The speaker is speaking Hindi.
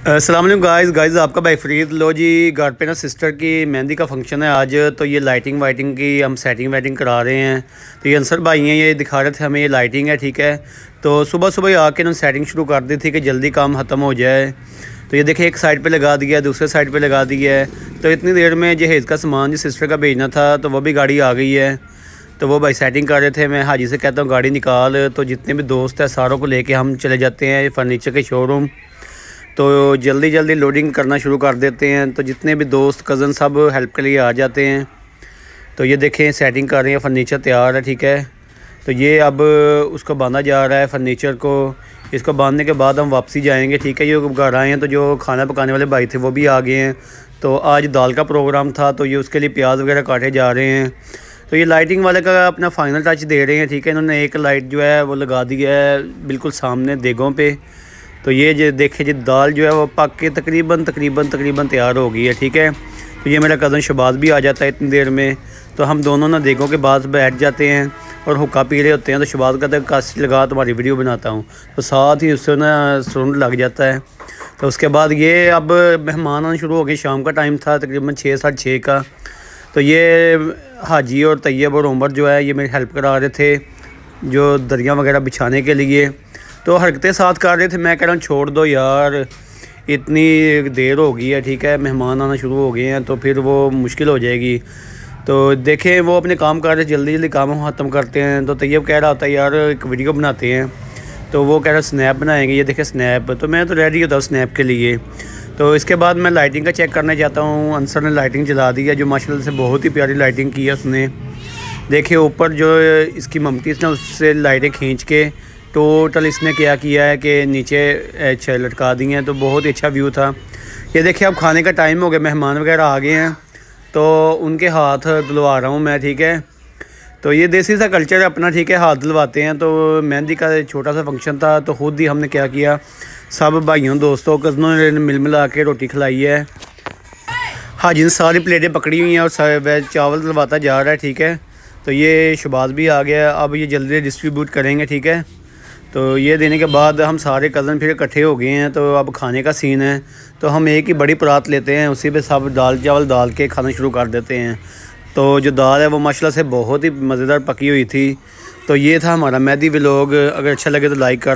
अस्सलाम वालेकुम गाइस आपका भाई फरीद। लो जी, घर पे ना सिस्टर की मेहंदी का फंक्शन है आज। तो ये लाइटिंग वाइटिंग की हम सेटिंग वाइटिंग करा रहे हैं। तो ये अंसर भाई हैं, ये दिखा रहे थे हमें ये लाइटिंग है, ठीक है। तो सुबह सुबह आके ना सेटिंग शुरू कर दी थी कि जल्दी काम ख़त्म हो जाए। तो ये देखिए, एक साइड पे लगा दिया है, दूसरे साइड पे लगा दिया है। तो इतनी देर में जहेज़ का सामान जो सिस्टर का भेजना था तो वह भी गाड़ी आ गई है। तो वो भाई सेटिंग कर रहे थे। मैं हाजी से कहता हूँ गाड़ी निकाल। तो जितने भी दोस्त हैं सारों को लेके हम चले जाते हैं फ़र्नीचर के शोरूम। तो जल्दी जल्दी लोडिंग करना शुरू कर देते हैं। तो जितने भी दोस्त कज़न सब हेल्प के लिए आ जाते हैं। तो ये देखें सेटिंग कर रहे हैं, फ़र्नीचर तैयार है, ठीक है। तो ये अब उसको बांधा जा रहा है फ़र्नीचर को। इसको बांधने के बाद हम वापसी जाएंगे, ठीक है। ये घर आए हैं तो जो खाना पकाने वाले भाई थे वो भी आ गए हैं। तो आज दाल का प्रोग्राम था तो ये उसके लिए प्याज वगैरह काटे जा रहे हैं। तो ये लाइटिंग वाले का अपना फ़ाइनल टच दे रहे हैं, ठीक है। इन्होंने एक लाइट जो है वो लगा दी है बिल्कुल सामने देगों पे। तो ये जो देखे जी दाल जो है वो पक के तकरीबन तकरीबन तकरीबन तैयार हो गई है, ठीक है। तो ये मेरा कज़न शबाज भी आ जाता है इतनी देर में। तो हम दोनों ना देगों के पास बैठ जाते हैं और हुक्का पी रहे होते हैं। तो शबाज कहता है काश लगा तुम्हारी वीडियो बनाता हूँ। तो साथ ही उससे ना सुरंग लग जाता है। तो उसके बाद ये अब मेहमान आना शुरू हो गए। शाम का टाइम था तकरीबन 6 साढ़े 6 का। तो ये हाजी और तैयब और उमर जो है ये मेरी हेल्प करा रहे थे जो दरिया वगैरह बिछाने के लिए। तो हरकतें साथ कर रहे थे। मैं कह रहा हूँ छोड़ दो यार, इतनी देर हो गई है, ठीक है। मेहमान आना शुरू हो गए हैं तो फिर वो मुश्किल हो जाएगी। तो देखें वो अपने काम कर रहे, जल्दी जल्दी काम ख़त्म करते हैं। तो तैयब कह रहा होता है यार एक वीडियो बनाते हैं। तो वो कह रहा स्नैप बनाएंगे, ये देखें स्नैप। तो मैं तो रेडी होता हूँ स्नैप के लिए। तो इसके बाद मैं लाइटिंग का चेक करने जाता हूँ। अंसर ने लाइटिंग जला दी है जो माशाल्लाह से बहुत ही प्यारी लाइटिंग की है उसने। देखिए ऊपर जो इसकी ममती ना उससे लाइटें खींच के टोटल इसने क्या किया है कि नीचे लटका दी हैं। तो बहुत ही अच्छा व्यू था। ये देखिए अब खाने का टाइम हो गया, मेहमान वगैरह आ गए हैं तो उनके हाथ धुलवा रहा हूँ मैं, ठीक है। तो ये देसी सा कल्चर है अपना, ठीक है, हाथ धुलवाते हैं। तो मेहंदी का छोटा सा फंक्शन था तो ख़ुद ही हमने क्या किया, सब भाइयों दोस्तों कज़नों ने मिल मिला के रोटी खिलाई है। हाजी ने सारी प्लेटें पकड़ी हुई हैं और चावल धुलवाता जा रहा है, ठीक है। तो ये शबाज भी आ गया। अब ये जल्दी डिस्ट्रीब्यूट करेंगे, ठीक है। तो ये देने के बाद हम सारे कज़न फिर इकट्ठे हो गए हैं। तो अब खाने का सीन है। तो हम एक ही बड़ी परात लेते हैं, उसी पे सब दाल चावल डाल के खाना शुरू कर देते हैं। तो जो दाल है वो माशाल्लाह से बहुत ही मज़ेदार पकी हुई थी। तो ये था हमारा मेहंदी व्लॉग। अगर अच्छा लगे तो लाइक कर